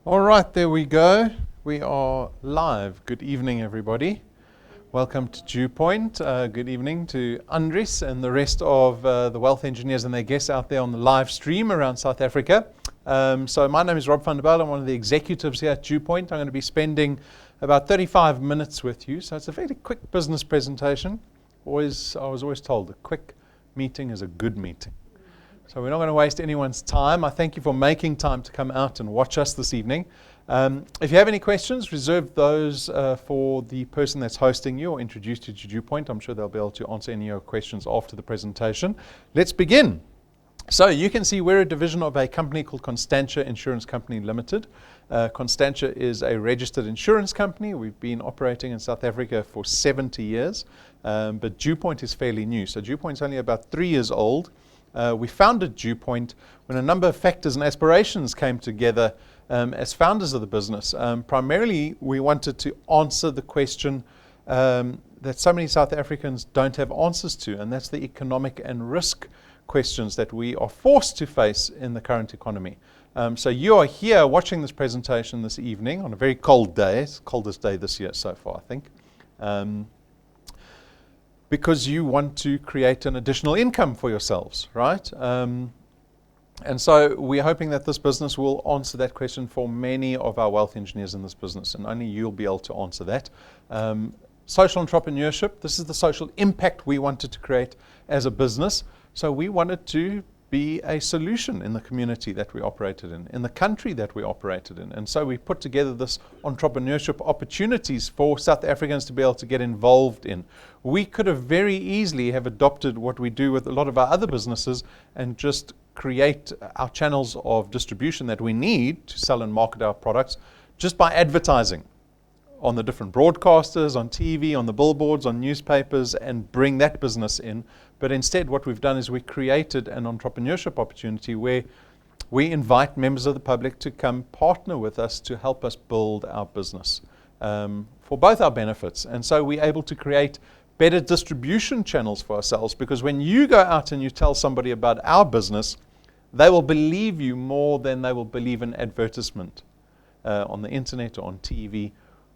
All right, there we go. We are live. Good evening, everybody. Welcome to DuePoint. Good evening to Andres and the rest of the wealth engineers and their guests out there on the live stream around South Africa. So my name is Rob van der Bijl. I'm one of the executives here at DuePoint. I'm going to be spending about 35 minutes with you. So it's a very quick business presentation. I was always told a quick meeting is a good meeting. So we're not going to waste anyone's time. I thank you for making time to come out and watch us this evening. If you have any questions, reserve those for the person that's hosting you or introduced you to DuePoint. I'm sure they'll be able to answer any of your questions after the presentation. Let's begin. So you can see we're a division of a company called Constantia Insurance Company Limited. Constantia is a registered insurance company. We've been operating in South Africa for 70 years, but DuePoint is fairly new. So DuePoint's only about 3 years old. We founded DuePoint when a number of factors and aspirations came together as founders of the business. Primarily, we wanted to answer the question that so many South Africans don't have answers to, and that's the economic and risk questions that we are forced to face in the current economy. So you are here watching this presentation this evening on a very cold day. It's the coldest day this year so far, I think. Because you want to create an additional income for yourselves, right? And so we're hoping that this business will answer that question for many of our wealth engineers in this business, and only you'll be able to answer that. Social entrepreneurship, this is the social impact we wanted to create as a business. So we wanted to be a solution in the community that we operated in the country that we operated in. And so we put together this entrepreneurship opportunities for South Africans to be able to get involved in. We could have very easily have adopted what we do with a lot of our other businesses and just create our channels of distribution that we need to sell and market our products just by advertising on the different broadcasters, on TV, on the billboards, on newspapers, and bring that business in. But instead, what we've done is we created an entrepreneurship opportunity where we invite members of the public to come partner with us to help us build our business for both our benefits. And so we're able to create better distribution channels for ourselves, because when you go out and you tell somebody about our business, they will believe you more than they will believe an advertisement on the internet or on TV.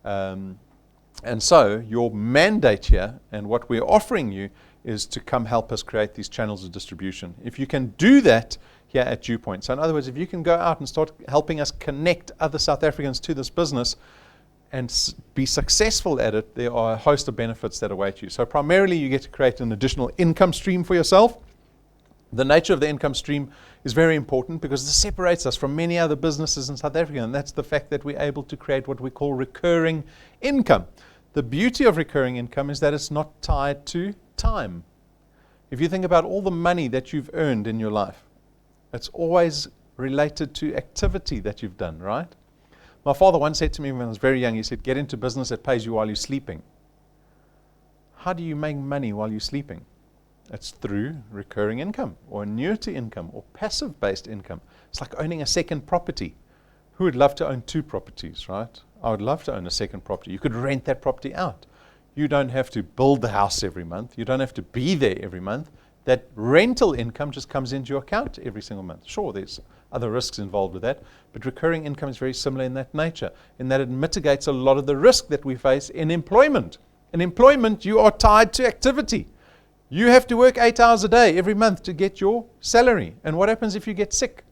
And so your mandate here and what we're offering you is to come help us create these channels of distribution. If you can do that here at DuePoint, so in other words, if you can go out and start helping us connect other South Africans to this business and be successful at it, there are a host of benefits that await you. So primarily you get to create an additional income stream for yourself. The nature of the income stream is very important because this separates us from many other businesses in South Africa, and that's the fact that we're able to create what we call recurring income. The beauty of recurring income is that it's not tied to time. If you think about all the money that you've earned in your life, it's always related to activity that you've done, right? My father once said to me when I was very young, he said, get into business that pays you while you're sleeping. How do you make money while you're sleeping? It's through recurring income or annuity income or passive-based income. It's like owning a second property. Who would love to own 2 properties, right? I would love to own a second property. You could rent that property out. You don't have to build the house every month. You don't have to be there every month. That rental income just comes into your account every single month. Sure, there's other risks involved with that, but recurring income is very similar in that nature, in that it mitigates a lot of the risk that we face in employment. In employment, you are tied to activity. You have to work 8 hours a day every month to get your salary. And what happens if you get sick?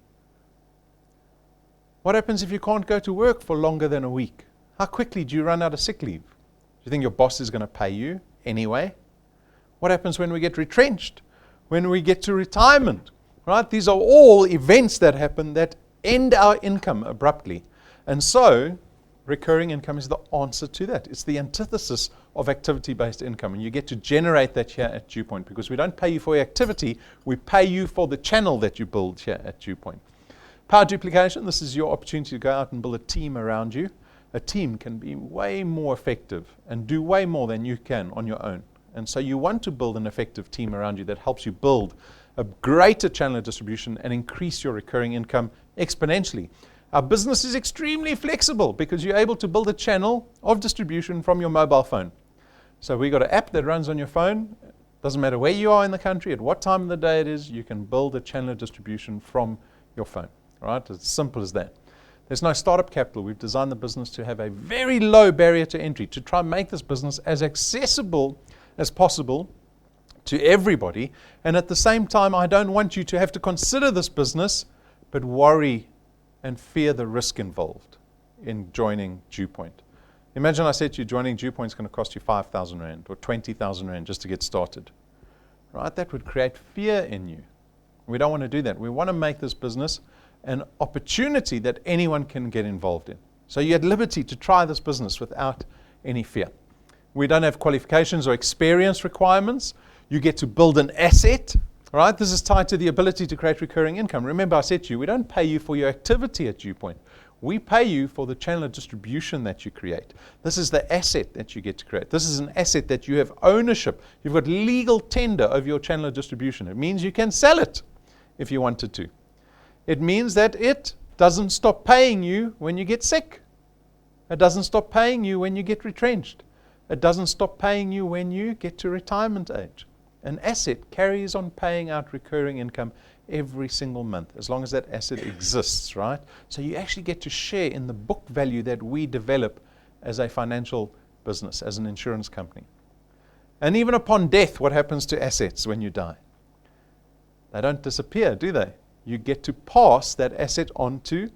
What happens if you can't go to work for longer than a week? How quickly do you run out of sick leave? Do you think your boss is going to pay you anyway? What happens when we get retrenched? When we get to retirement? Right? These are all events that happen that end our income abruptly. And so recurring income is the answer to that. It's the antithesis of activity-based income. And you get to generate that here at DuePoint, because we don't pay you for your activity, we pay you for the channel that you build here at DuePoint. Power duplication, this is your opportunity to go out and build a team around you. A team can be way more effective and do way more than you can on your own. And so you want to build an effective team around you that helps you build a greater channel of distribution and increase your recurring income exponentially. Our business is extremely flexible because you're able to build a channel of distribution from your mobile phone. So we've got an app that runs on your phone. Doesn't matter where you are in the country, at what time of the day it is, you can build a channel of distribution from your phone. Right? It's as simple as that. There's no startup capital. We've designed the business to have a very low barrier to entry, to try and make this business as accessible as possible to everybody. And at the same time, I don't want you to have to consider this business, but worry and fear the risk involved in joining DuePoint. Imagine I said to you, joining DuePoint is going to cost you 5,000 Rand or 20,000 Rand just to get started. Right? That would create fear in you. We don't want to do that. We want to make this business an opportunity that anyone can get involved in. So you had liberty to try this business without any fear. We don't have qualifications or experience requirements. You get to build an asset. Right? This is tied to the ability to create recurring income. Remember, I said to you, we don't pay you for your activity at DuePoint. We pay you for the channel of distribution that you create. This is the asset that you get to create. This is an asset that you have ownership. You've got legal tender over your channel of distribution. It means you can sell it if you wanted to. It means that it doesn't stop paying you when you get sick. It doesn't stop paying you when you get retrenched. It doesn't stop paying you when you get to retirement age. An asset carries on paying out recurring income every single month, as long as that asset exists, right? So you actually get to share in the book value that we develop as a financial business, as an insurance company. And even upon death, what happens to assets when you die? They don't disappear, do they? You get to pass that asset on to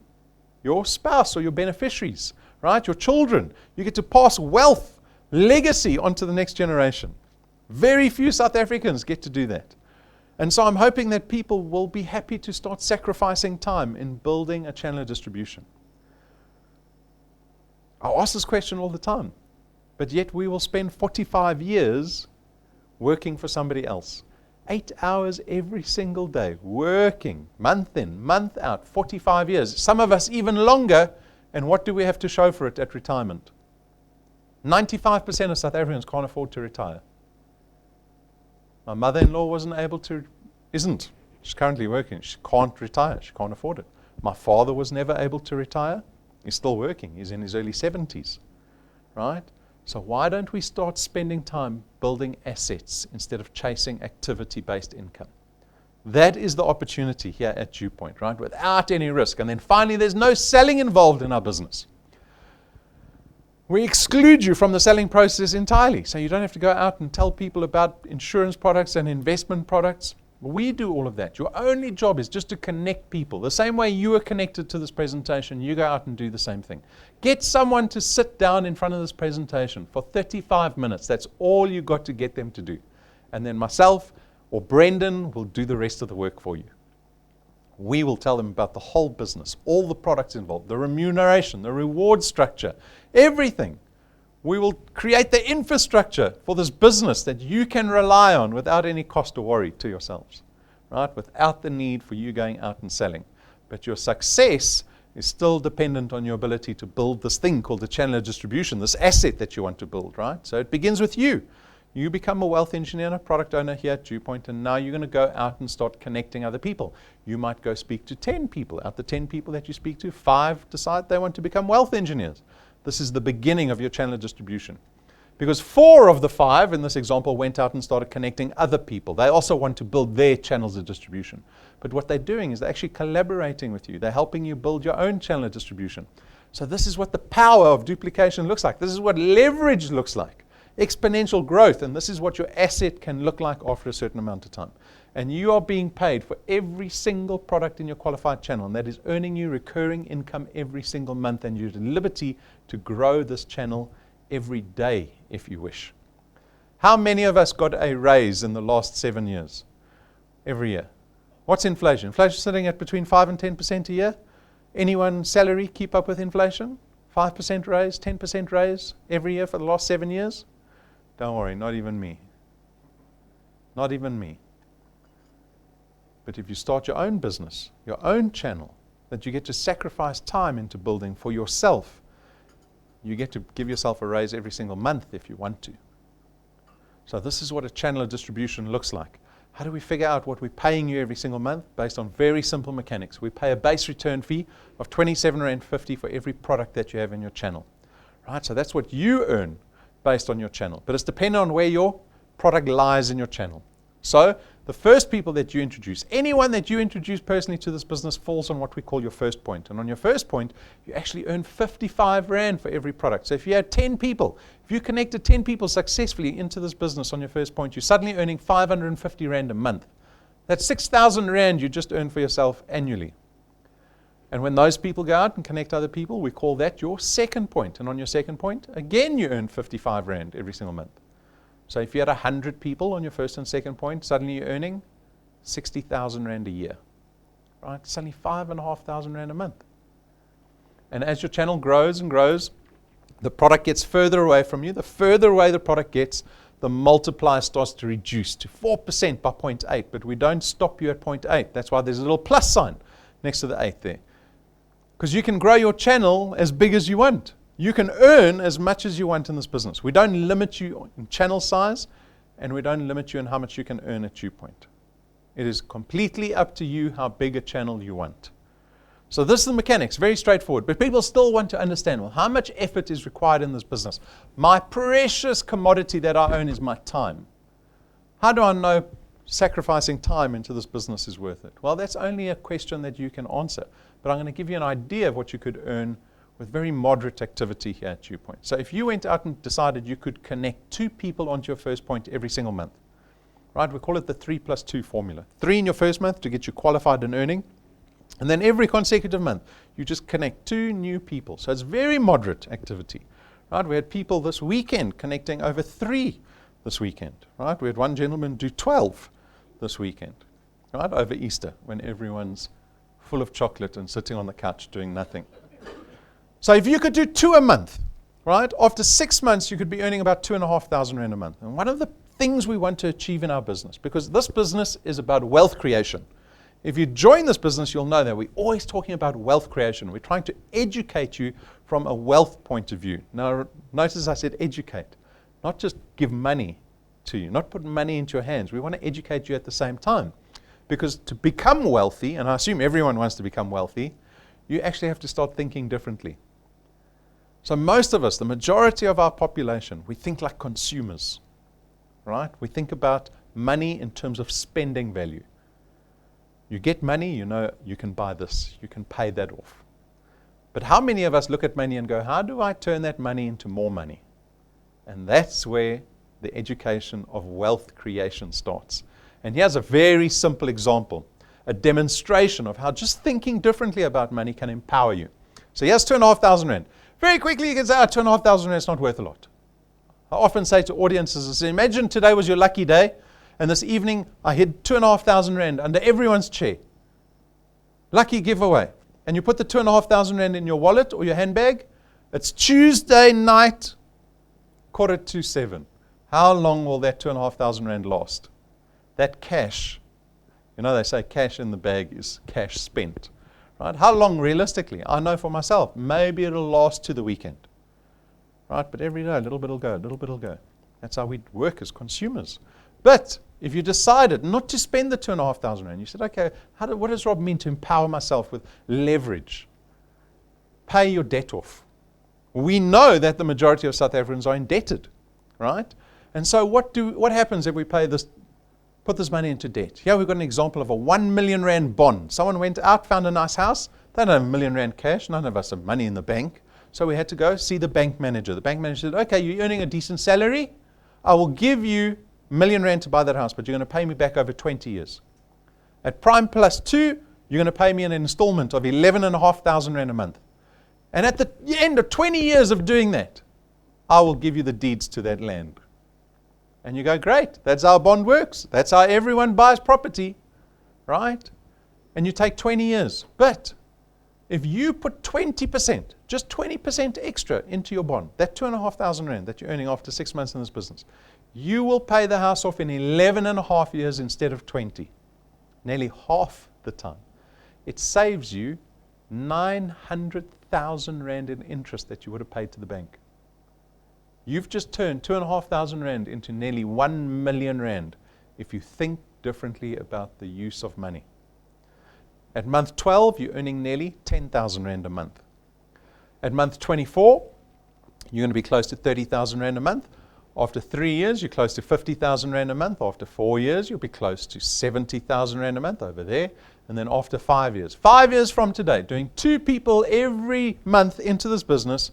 your spouse or your beneficiaries, right? Your children. You get to pass wealth, legacy onto the next generation. Very few South Africans get to do that. And so I'm hoping that people will be happy to start sacrificing time in building a channel of distribution. I ask this question all the time, but yet we will spend 45 years working for somebody else. 8 hours every single day, working, month in, month out, 45 years. Some of us even longer, and what do we have to show for it at retirement? 95% of South Africans can't afford to retire. My mother-in-law isn't. She's currently working. She can't retire. She can't afford it. My father was never able to retire. He's still working. He's in his early 70s. Right? So why don't we start spending time building assets instead of chasing activity-based income? That is the opportunity here at DuePoint, right? Without any risk. And then finally, there's no selling involved in our business. We exclude you from the selling process entirely. So you don't have to go out and tell people about insurance products and investment products. We do all of that. Your only job is just to connect people. The same way you are connected to this presentation, you go out and do the same thing. Get someone to sit down in front of this presentation for 35 minutes. That's all you got to get them to do. And then myself or Brendan will do the rest of the work for you. We will tell them about the whole business, all the products involved, the remuneration, the reward structure, everything. We will create the infrastructure for this business that you can rely on without any cost or worry to yourselves, right? Without the need for you going out and selling. But your success is still dependent on your ability to build this thing called the channel of distribution, this asset that you want to build, right? So it begins with you. You become a wealth engineer and a product owner here at DuePoint, and now you're going to go out and start connecting other people. You might go speak to 10 people. Out of the 10 people that you speak to, 5 decide they want to become wealth engineers. This is the beginning of your channel of distribution. Because 4 of the 5 in this example went out and started connecting other people. They also want to build their channels of distribution. But what they're doing is they're actually collaborating with you. They're helping you build your own channel of distribution. So this is what the power of duplication looks like. This is what leverage looks like. Exponential growth, and this is what your asset can look like after a certain amount of time. And you are being paid for every single product in your qualified channel, and that is earning you recurring income every single month, and you're at liberty to grow this channel every day if you wish. How many of us got a raise in the last 7 years? Every year. What's inflation? Inflation sitting at between 5 and 10% a year. Anyone salary keep up with inflation? 5% raise, 10% raise every year for the last 7 years? Don't worry, not even me. Not even me. But if you start your own business, your own channel, that you get to sacrifice time into building for yourself, you get to give yourself a raise every single month if you want to. So this is what a channel of distribution looks like. How do we figure out what we're paying you every single month? Based on very simple mechanics. We pay a base return fee of 27.50 Rand for every product that you have in your channel. Right? So that's what you earn based on your channel. But it's dependent on where your product lies in your channel. So The first people that you introduce, anyone that you introduce personally to this business falls on what we call your first point. And on your first point, you actually earn 55 Rand for every product. So if you had 10 people, if you connected 10 people successfully into this business on your first point, you're suddenly earning 550 Rand a month. That's 6,000 Rand you just earn for yourself annually. And when those people go out and connect other people, we call that your second point. And on your second point, again, you earn 55 Rand every single month. So if you had 100 people on your first and second point, suddenly you're earning 60,000 Rand a year, right? Suddenly 5,500 Rand a month. And as your channel grows and grows, the product gets further away from you. The further away the product gets, the multiplier starts to reduce to 4% by 0.8. But we don't stop you at 0.8. That's why there's a little plus sign next to the 8 there. Because you can grow your channel as big as you want. You can earn as much as you want in this business. We don't limit you in channel size, and we don't limit you in how much you can earn at DuePoint. It is completely up to you how big a channel you want. So this is the mechanics, very straightforward. But people still want to understand, well, how much effort is required in this business? My precious commodity that I own is my time. How do I know sacrificing time into this business is worth it? Well, that's only a question that you can answer. But I'm going to give you an idea of what you could earn with very moderate activity here at DuePoint. So if you went out and decided you could connect 2 people onto your first point every single month, right? We call it the 3+2 formula. 3 in your first month to get you qualified and earning. And then every consecutive month, you just connect 2 new people. So it's very moderate activity, right? We had people this weekend connecting over 3 this weekend, right? We had one gentleman do 12 this weekend, right? Over Easter, when everyone's full of chocolate and sitting on the couch doing nothing. So if you could do 2 a month, right? After 6 months, you could be earning about 2,500 Rand a month. And one of the things we want to achieve in our business, because this business is about wealth creation. If you join this business, you'll know that we're always talking about wealth creation. We're trying to educate you from a wealth point of view. Now, notice I said educate, not just give money to you, not put money into your hands. We want to educate you at the same time. Because to become wealthy, and I assume everyone wants to become wealthy, you actually have to start thinking differently. So most of us, the majority of our population, we think like consumers, right? We think about money in terms of spending value. You get money, you know you can buy this, you can pay that off. But how many of us look at money and go, how do I turn that money into more money? And that's where the education of wealth creation starts. And here's a very simple example, a demonstration of how just thinking differently about money can empower you. So here's 2,500 Rand. Very quickly you can say, 2,500 Rand is not worth a lot. I often say to audiences, I say, imagine today was your lucky day, and this evening I hid 2,500 Rand under everyone's chair. Lucky giveaway. And you put the 2,500 Rand in your wallet or your handbag. It's Tuesday night, 6:45. How long will that 2,500 Rand last? That cash, you know, they say cash in the bag is cash spent. Right? How long realistically? I know for myself, maybe it'll last to the weekend. Right? But every day, a little bit will go, a little bit will go. That's how we work as consumers. But if you decided not to spend the 2,500 Rand, you said, okay, what does Rob mean to empower myself with leverage? Pay your debt off. We know that the majority of South Africans are indebted, right? And so what happens if we put this money into debt? Here we've got an example of a 1 million Rand bond. Someone went out, found a nice house. They don't have 1 million Rand cash. None of us have money in the bank. So we had to go see the bank manager. The bank manager said, okay, you're earning a decent salary. I will give you 1 million Rand to buy that house, but you're going to pay me back over 20 years. At prime +2, you're going to pay me an installment of 11,500 Rand a month. And at the end of 20 years of doing that, I will give you the deeds to that land. And you go, great, that's how a bond works. That's how everyone buys property, right? And you take 20 years. But if you put 20%, just 20% extra into your bond, that 2,500 Rand that you're earning after 6 months in this business, you will pay the house off in 11.5 years instead of 20. Nearly half the time. It saves you 900,000 Rand in interest that you would have paid to the bank. You've just turned 2,500 Rand into nearly 1 million Rand if you think differently about the use of money. At month 12, you're earning nearly 10,000 Rand a month. At month 24, you're going to be close to 30,000 Rand a month. After 3 years, you're close to 50,000 Rand a month. After 4 years, you'll be close to 70,000 Rand a month over there. And then after 5 years, 5 years from today, doing 2 people every month into this business,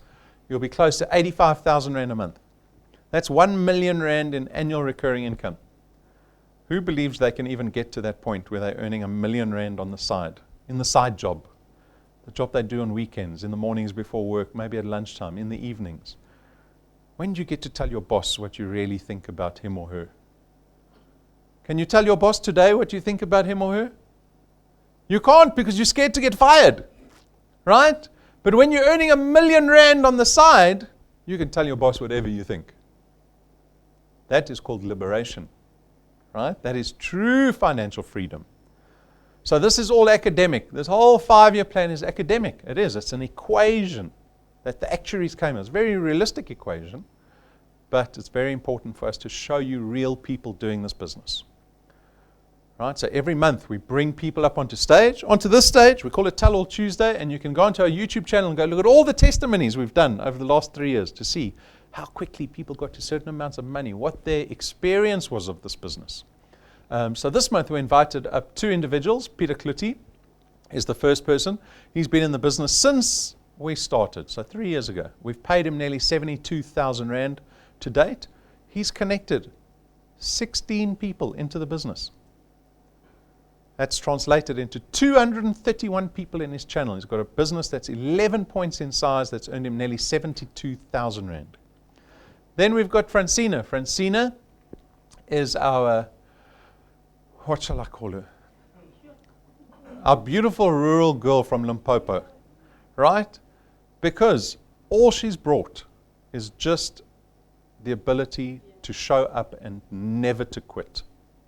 you'll be close to 85,000 Rand a month. That's 1 million Rand in annual recurring income. Who believes they can even get to that point where they're earning 1 million Rand on the side, in the side job? The job they do on weekends, in the mornings before work, maybe at lunchtime, in the evenings. When do you get to tell your boss what you really think about him or her? Can you tell your boss today what you think about him or her? You can't, because you're scared to get fired, right? But when you're earning 1 million Rand on the side, you can tell your boss whatever you think. That is called liberation, right? That is true financial freedom. So this is all academic. This whole 5-year plan is academic. It is. It's an equation that the actuaries came up with. It's a very realistic equation, but it's very important for us to show you real people doing this business. Right? So every month we bring people up onto stage, onto this stage. We call it Tell All Tuesday, and you can go onto our YouTube channel and go look at all the testimonies we've done over the last 3 years to see how quickly people got to certain amounts of money, what their experience was of this business. So this month we invited up 2 individuals. Peter Klutti is the first person. He's been in the business since we started, so 3 years ago. We've paid him nearly 72,000 Rand to date. He's connected 16 people into the business. That's translated into 231 people in his channel. He's got a business that's 11 points in size that's earned him nearly 72,000 Rand. Then we've got Francina. Francina is our, what shall I call her? Our beautiful rural girl from Limpopo, right? Because all she's brought is just the ability to show up and never to quit.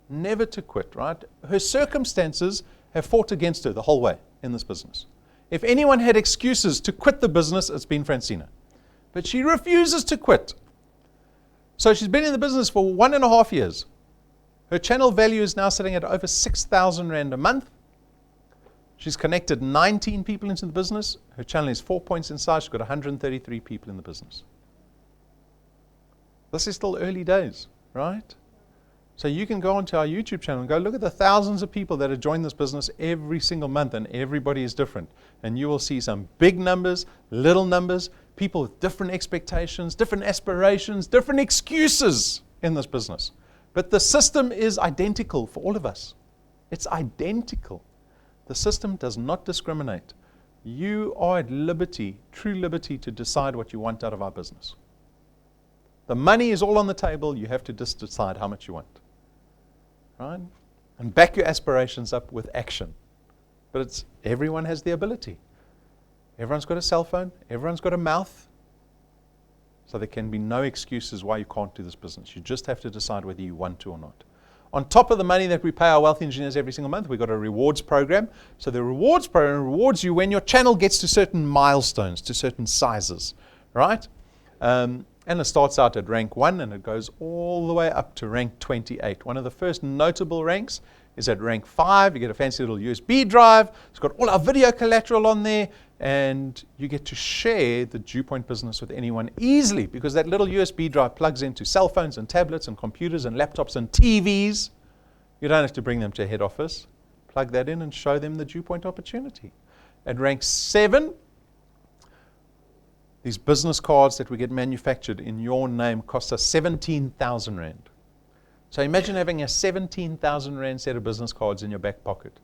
Never to quit, right? Her circumstances have fought against her the whole way in this business. If anyone had excuses to quit the business, it's been Francina. But she refuses to quit. So she's been in the business for 1.5 years. Her channel value is now sitting at over 6,000 Rand a month. She's connected 19 people into the business. Her channel is 4 points in size. She's got 133 people in the business. This is still early days, right? So you can go onto our YouTube channel and go look at the thousands of people that have joined this business every single month, and everybody is different. And you will see some big numbers, little numbers, people with different expectations, different aspirations, different excuses in this business. But the system is identical for all of us. It's identical. The system does not discriminate. You are at liberty, true liberty, to decide what you want out of our business. The money is all on the table. You have to just decide how much you want. Right? And back your aspirations up with action. But everyone has the ability. Everyone's got a cell phone. Everyone's got a mouth. So there can be no excuses why you can't do this business. You just have to decide whether you want to or not. On top of the money that we pay our wealth engineers every single month, we've got a rewards program. So the rewards program rewards you when your channel gets to certain milestones, to certain sizes, right? And it starts out at rank 1 and it goes all the way up to rank 28. One of the first notable ranks is at rank 5. You get a fancy little USB drive. It's got all our video collateral on there, and you get to share the DuePoint business with anyone easily, because that little USB drive plugs into cell phones and tablets and computers and laptops and TVs. You don't have to bring them to a head office. Plug that in and show them the DuePoint opportunity. At rank 7, these business cards that we get manufactured in your name cost us 17,000 Rand. So imagine having a 17,000 Rand set of business cards in your back pocket.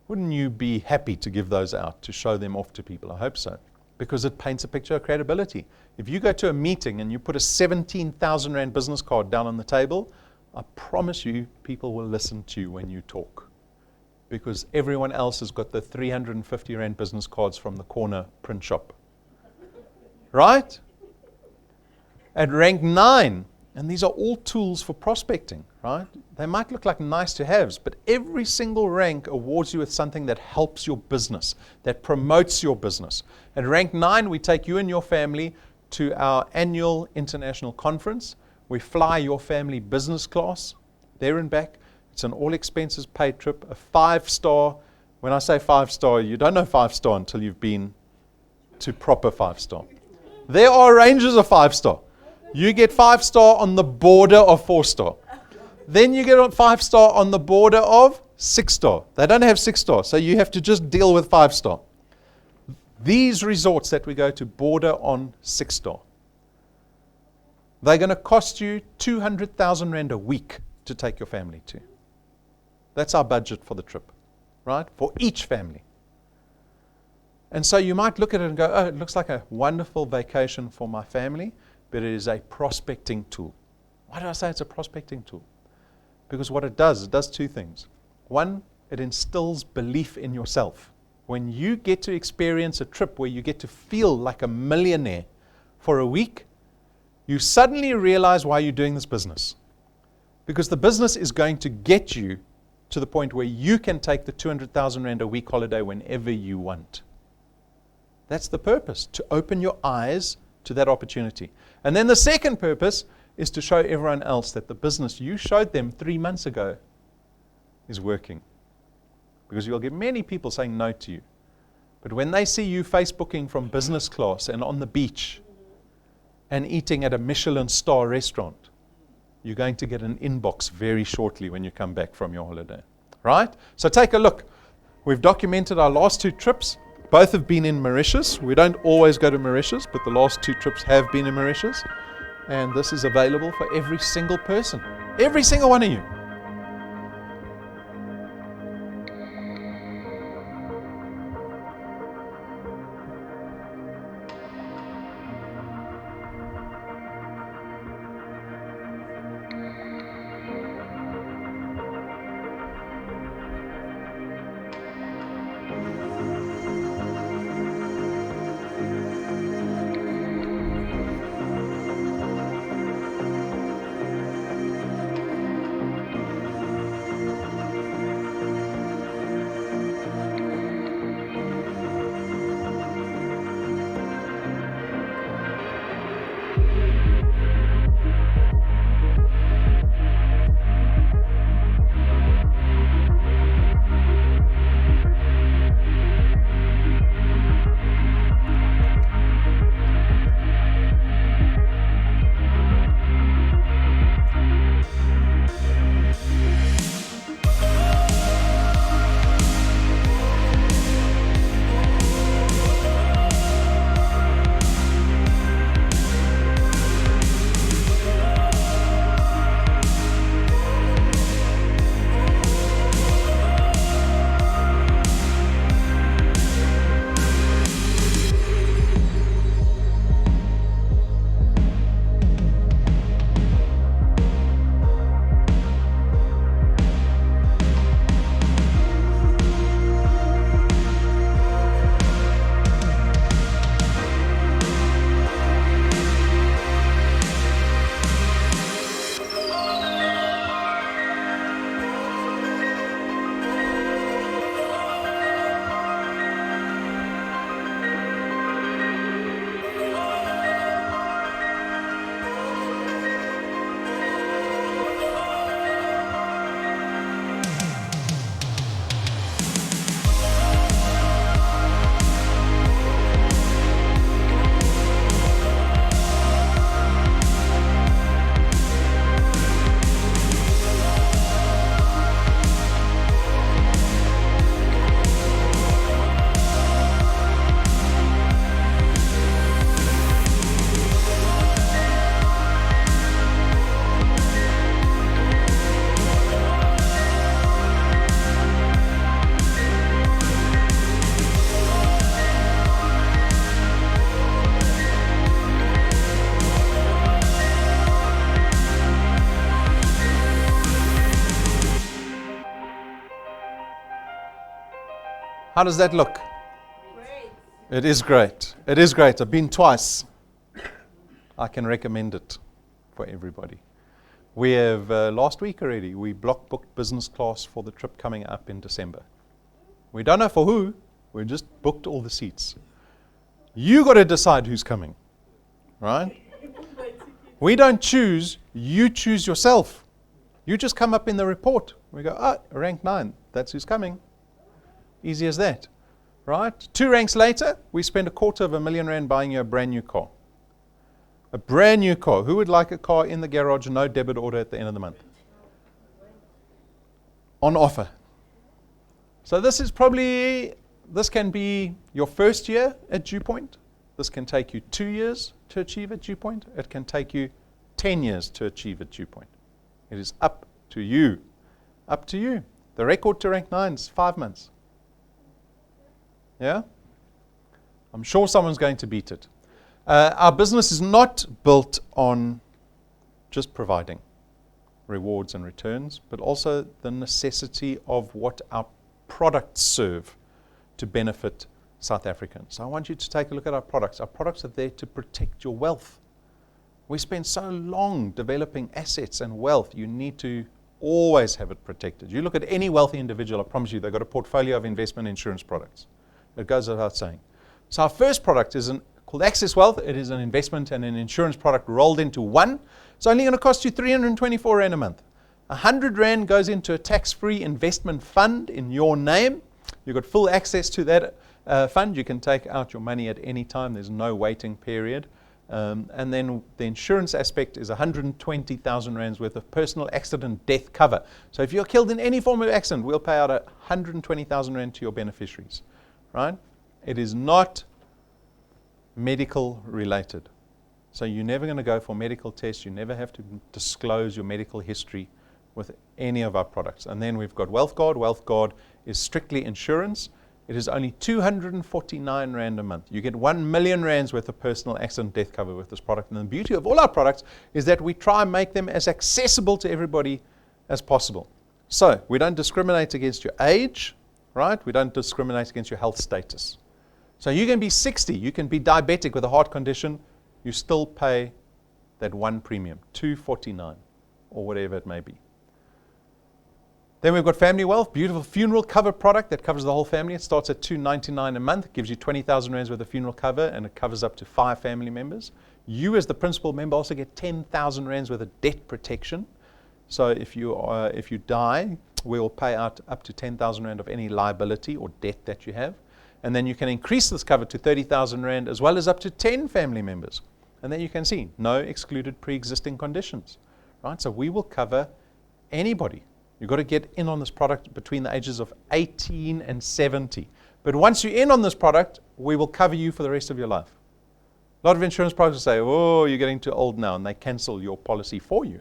Wouldn't you be happy to give those out, to show them off to people? I hope so, because it paints a picture of credibility. If you go to a meeting and you put a 17,000 Rand business card down on the table, I promise you people will listen to you when you talk, because everyone else has got the 350 Rand business cards from the corner print shop. Right? At rank 9, and these are all tools for prospecting, right? They might look like nice to haves, but every single rank awards you with something that helps your business, that promotes your business. At rank 9, we take you and your family to our annual international conference. We fly your family business class there and back. It's an all expenses paid trip, a 5-star. When I say 5-star, you don't know 5-star until you've been to proper 5-star. There are ranges of 5-star. You get 5-star on the border of 4-star. Then you get on 5-star on the border of 6-star. They don't have 6-star, so you have to just deal with 5-star. These resorts that we go to border on 6-star. They're going to cost you 200,000 Rand a week to take your family to. That's our budget for the trip, right? For each family. And so you might look at it and go, oh, it looks like a wonderful vacation for my family, but it is a prospecting tool. Why do I say it's a prospecting tool? Because what it does 2 things. One, it instills belief in yourself. When you get to experience a trip where you get to feel like a millionaire for a week, you suddenly realize why you're doing this business. Because the business is going to get you to the point where you can take the 200,000 Rand a week holiday whenever you want. That's the purpose, to open your eyes to that opportunity. And then the second purpose is to show everyone else that the business you showed them 3 months ago is working. Because you'll get many people saying no to you. But when they see you Facebooking from business class and on the beach and eating at a Michelin star restaurant, you're going to get an inbox very shortly when you come back from your holiday. Right? So take a look. We've documented our last 2 trips. Both have been in Mauritius. We don't always go to Mauritius, but the last 2 trips have been in Mauritius. And this is available for every single person. Every single one of you. How does that look? Great. It is great. It is great. I've been twice. I can recommend it for everybody. We have, last week already, we block booked business class for the trip coming up in December. We don't know for who. We just booked all the seats. You got to decide who's coming, right? We don't choose. You choose yourself. You just come up in the report. We go, rank 9. That's who's coming. Easy as that, right? 2 ranks later, we spend R250,000 buying you a brand new car. A brand new car. Who would like a car in the garage, no debit order at the end of the month? On offer. So this can be your first year at DuePoint. This can take you 2 years to achieve at DuePoint. It can take you 10 years to achieve at DuePoint. It is up to you. Up to you. The record to rank 9 is 5 months. Yeah? I'm sure someone's going to beat it. Our business is not built on just providing rewards and returns, but also the necessity of what our products serve to benefit South Africans. So I want you to take a look at our products. Our products are there to protect your wealth. We spend so long developing assets and wealth. You need to always have it protected. You look at any wealthy individual, I promise you, they've got a portfolio of investment insurance products. It goes without saying. So our first product is called Access Wealth. It is an investment and an insurance product rolled into one. It's only going to cost you 324 Rand a month. 100 Rand goes into a tax-free investment fund in your name. You've got full access to that fund. You can take out your money at any time. There's no waiting period. And then the insurance aspect is 120,000 Rands worth of personal accident death cover. So if you're killed in any form of accident, we'll pay out 120,000 Rand to your beneficiaries. Right? It is not medical related. So you're never going to go for medical tests. You never have to disclose your medical history with any of our products. And then we've got Wealth Guard. Wealth Guard is strictly insurance. It is only 249 Rand a month. You get 1 million Rands worth of personal accident death cover with this product. And the beauty of all our products is that we try and make them as accessible to everybody as possible. So we don't discriminate against your age, right? We don't discriminate against your health status. So you can be 60, you can be diabetic with a heart condition, you still pay that one premium, 249 or whatever it may be. Then we've got Family Wealth, beautiful funeral cover product that covers the whole family. It starts at 299 a month, gives you 20,000 Rands worth of funeral cover, and it covers up to 5 family members. You as the principal member also get 10,000 Rands worth of debt protection. So if you die, we will pay out up to 10,000 Rand of any liability or debt that you have. And then you can increase this cover to 30,000 Rand as well as up to 10 family members. And then you can see no excluded pre-existing conditions. Right? So we will cover anybody. You've got to get in on this product between the ages of 18 and 70. But once you're in on this product, we will cover you for the rest of your life. A lot of insurance products will say, oh, you're getting too old now, and they cancel your policy for you.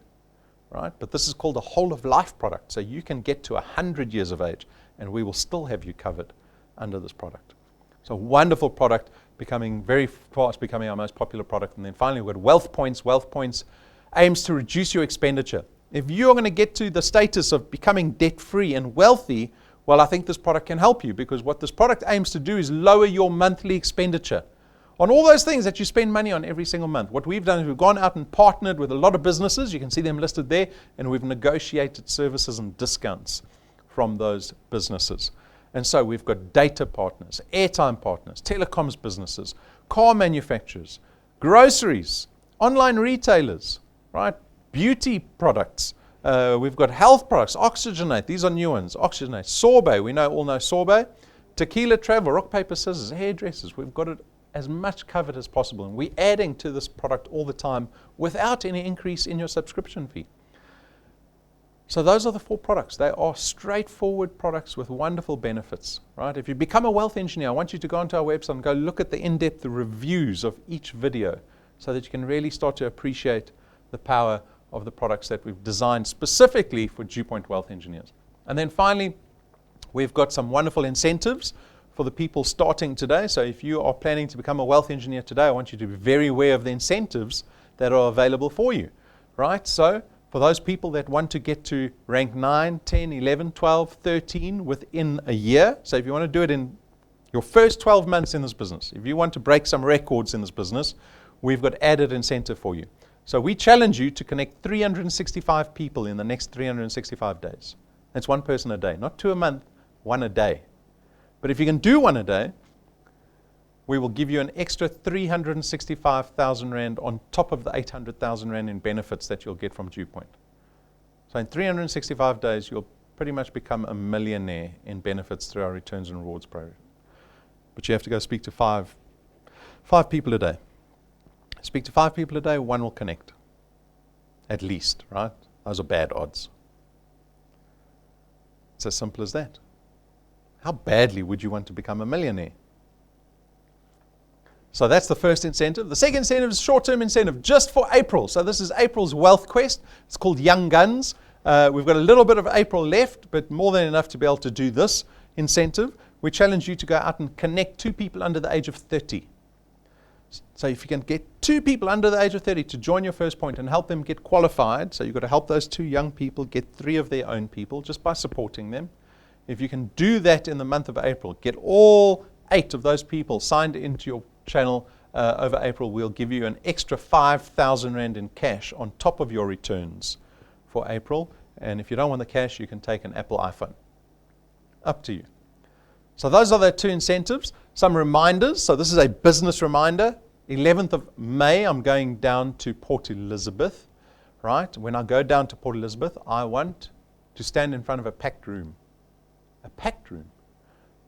Right? But this is called a whole of life product. So you can get to 100 years of age, and we will still have you covered under this product. So wonderful product, very fast becoming our most popular product. And then finally, we've got Wealth Points. Wealth Points aims to reduce your expenditure. If you're going to get to the status of becoming debt-free and wealthy, well, I think this product can help you, because what this product aims to do is lower your monthly expenditure on all those things that you spend money on every single month. What we've done is we've gone out and partnered with a lot of businesses. You can see them listed there, and we've negotiated services and discounts from those businesses. And so we've got data partners, airtime partners, telecoms businesses, car manufacturers, groceries, online retailers, right? Beauty products. We've got health products, Oxygenate. These are new ones. Oxygenate, Sorbet. We all know Sorbet. Tequila Travel, rock, paper, scissors, hairdressers. We've got it as much covered as possible. And we're adding to this product all the time without any increase in your subscription fee. So those are the 4 products. They are straightforward products with wonderful benefits, right? If you become a wealth engineer, I want you to go onto our website and go look at the in-depth reviews of each video so that you can really start to appreciate the power of the products that we've designed specifically for DuePoint Wealth Engineers. And then finally, we've got some wonderful incentives for the people starting today. So if you are planning to become a wealth engineer today, I want you to be very aware of the incentives that are available for you, right? So for those people that want to get to rank 9, 10, 11, 12, 13 within a year, so if you want to do it in your first 12 months in this business, if you want to break some records in this business, we've got added incentive for you. So we challenge you to connect 365 people in the next 365 days. That's 1 person a day, not 2 a month, 1 a day. But if you can do 1 a day, we will give you an extra 365,000 Rand on top of the 800,000 Rand in benefits that you'll get from DuePoint. So in 365 days, you'll pretty much become a millionaire in benefits through our returns and rewards program. But you have to go speak to five people a day. Speak to 5 people a day, 1 will connect. At least, right? Those are bad odds. It's as simple as that. How badly would you want to become a millionaire? So that's the first incentive. The second incentive is short-term incentive just for April. So this is April's Wealth Quest. It's called Young Guns. We've got a little bit of April left, but more than enough to be able to do this incentive. We challenge you to go out and connect 2 people under the age of 30. So if you can get 2 people under the age of 30 to join your first point and help them get qualified, so you've got to help those 2 young people get 3 of their own people just by supporting them. If you can do that in the month of April, get all 8 of those people signed into your channel over April, we'll give you an extra 5,000 Rand in cash on top of your returns for April. And if you don't want the cash, you can take an Apple iPhone. Up to you. So those are the 2 incentives. Some reminders. So this is a business reminder. 11th of May, I'm going down to Port Elizabeth. Right? When I go down to Port Elizabeth, I want to stand in front of a packed room. A packed room.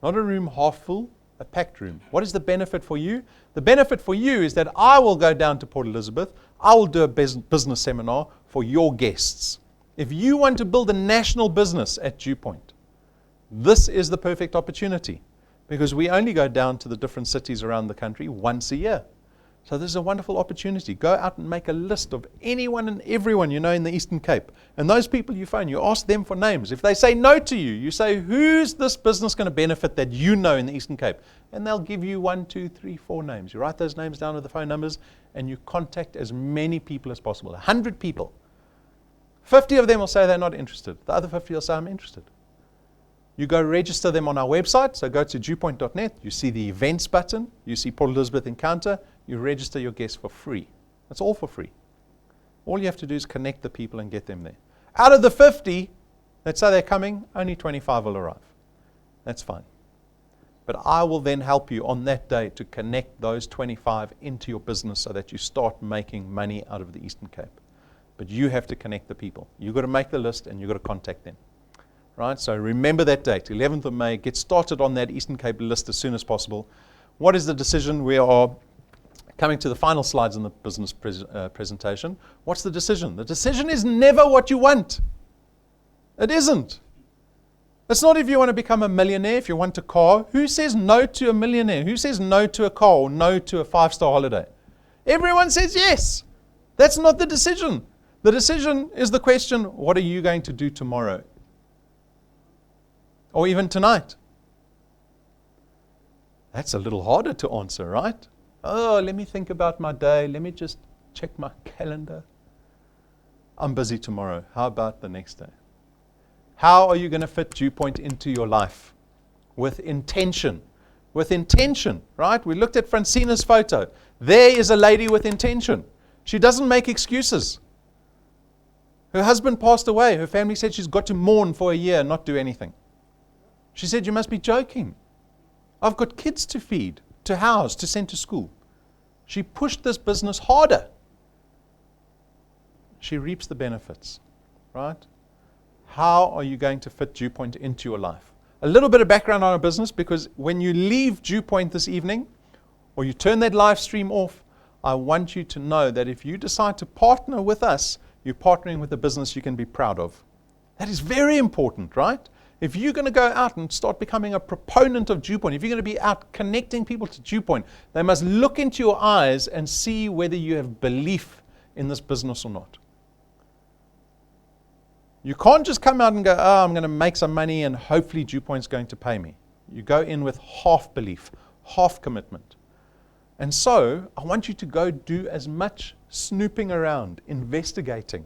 Not a room half full, a packed room. What is the benefit for you? The benefit for you is that I will go down to Port Elizabeth. I will do a business seminar for your guests. If you want to build a national business at DuePoint, this is the perfect opportunity, because we only go down to the different cities around the country once a year. So this is a wonderful opportunity. Go out and make a list of anyone and everyone you know in the Eastern Cape. And those people you phone, you ask them for names. If they say no to you, you say, who's this business going to benefit that you know in the Eastern Cape? And they'll give you 1, 2, 3, 4 names. You write those names down with the phone numbers and you contact as many people as possible. 100 people. 50 of them will say they're not interested. The other 50 will say, I'm interested. You go register them on our website. So go to DuePoint.net. You see the events button. You see Port Elizabeth Encounter. You register your guests for free. That's all for free. All you have to do is connect the people and get them there. Out of the 50 that say they're coming, only 25 will arrive. That's fine. But I will then help you on that day to connect those 25 into your business so that you start making money out of the Eastern Cape. But you have to connect the people. You've got to make the list and you've got to contact them. Right? So remember that date, 11th of May. Get started on that Eastern Cape list as soon as possible. What is the decision? We are coming to the final slides in the business presentation. What's the decision? The decision is never what you want. It isn't. It's not if you want to become a millionaire, if you want a car. Who says no to a millionaire? Who says no to a car or no to a 5-star holiday? Everyone says yes. That's not the decision. The decision is the question, what are you going to do tomorrow? Or even tonight? That's a little harder to answer, right? Oh, let me think about my day. Let me just check my calendar. I'm busy tomorrow. How about the next day? How are you going to fit DuePoint into your life? With intention. With intention, right? We looked at Francina's photo. There is a lady with intention. She doesn't make excuses. Her husband passed away. Her family said she's got to mourn for a year and not do anything. She said, you must be joking. I've got kids to feed, to house, to send to school. She pushed this business harder. She reaps the benefits, right? How are you going to fit DuePoint into your life? A little bit of background on our business, because when you leave DuePoint this evening, or you turn that live stream off, I want you to know that if you decide to partner with us, you're partnering with a business you can be proud of. That is very important, right? If you're going to go out and start becoming a proponent of DuePoint, if you're going to be out connecting people to DuePoint, they must look into your eyes and see whether you have belief in this business or not. You can't just come out and go, oh, I'm going to make some money and hopefully DuePoint's going to pay me. You go in with half belief, half commitment. And so I want you to go do as much snooping around, investigating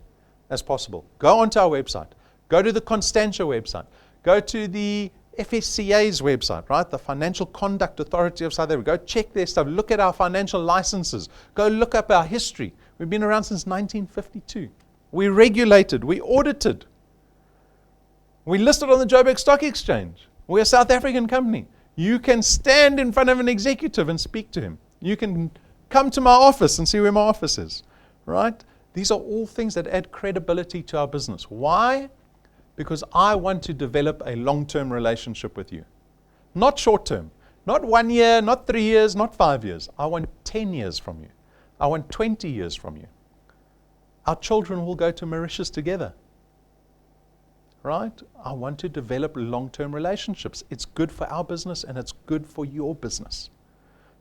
as possible. Go onto our website. Go to the Constantia website. Go to the FSCA's website, right? The Financial Conduct Authority of South Africa. Go check their stuff. Look at our financial licenses. Go look up our history. We've been around since 1952. We're regulated. We're audited. We're listed on the Joburg Stock Exchange. We're a South African company. You can stand in front of an executive and speak to him. You can come to my office and see where my office is, right? These are all things that add credibility to our business. Why? Because I want to develop a long-term relationship with you. Not short-term. Not 1 year, not 3 years, not 5 years. I want 10 years from you. I want 20 years from you. Our children will go to Mauritius together. Right? I want to develop long-term relationships. It's good for our business and it's good for your business.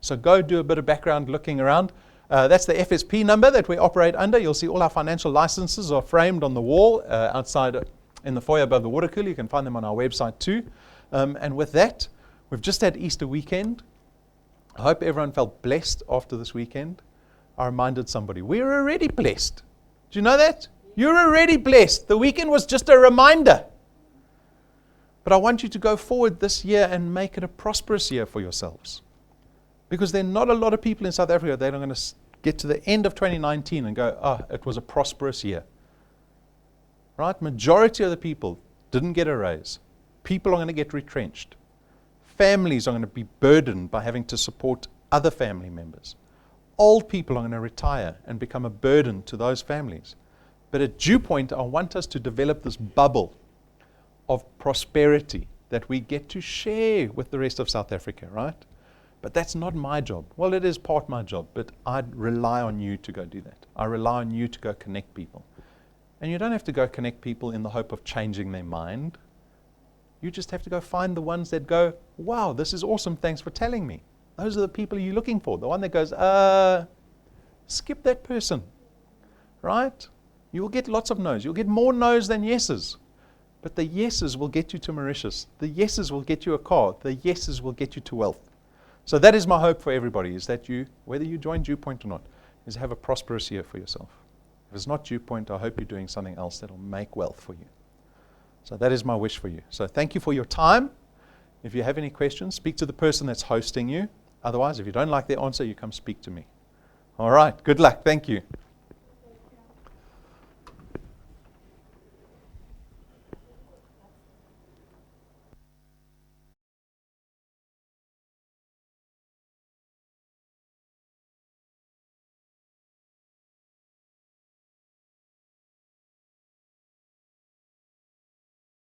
So go do a bit of background looking around. That's the FSP number that we operate under. You'll see all our financial licenses are framed on the wall outside in the foyer above the water cooler. You can find them on our website too. And with that, we've just had Easter weekend. I hope everyone felt blessed after this weekend. I reminded somebody, we're already blessed. Do you know that? You're already blessed. The weekend was just a reminder. But I want you to go forward this year and make it a prosperous year for yourselves. Because there are not a lot of people in South Africa that are going to get to the end of 2019 and go, oh, it was a prosperous year. Right? Majority of the people didn't get a raise. People are going to get retrenched. Families are going to be burdened by having to support other family members. Old people are going to retire and become a burden to those families. But at DuePoint, I want us to develop this bubble of prosperity that we get to share with the rest of South Africa, right? But that's not my job. Well, it is part my job, but I rely on you to go do that. I rely on you to go connect people. And you don't have to go connect people in the hope of changing their mind. You just have to go find the ones that go, wow, this is awesome, thanks for telling me. Those are the people you're looking for. The one that goes, skip that person, right? You will get lots of no's. You'll get more no's than yeses. But the yeses will get you to Mauritius. The yeses will get you a car. The yeses will get you to wealth. So that is my hope for everybody, is that you, whether you join DuePoint or not, is have a prosperous year for yourself. If it's not DuePoint, I hope you're doing something else that will make wealth for you. So that is my wish for you. So thank you for your time. If you have any questions, speak to the person that's hosting you. Otherwise, if you don't like their answer, you come speak to me. All right. Good luck. Thank you.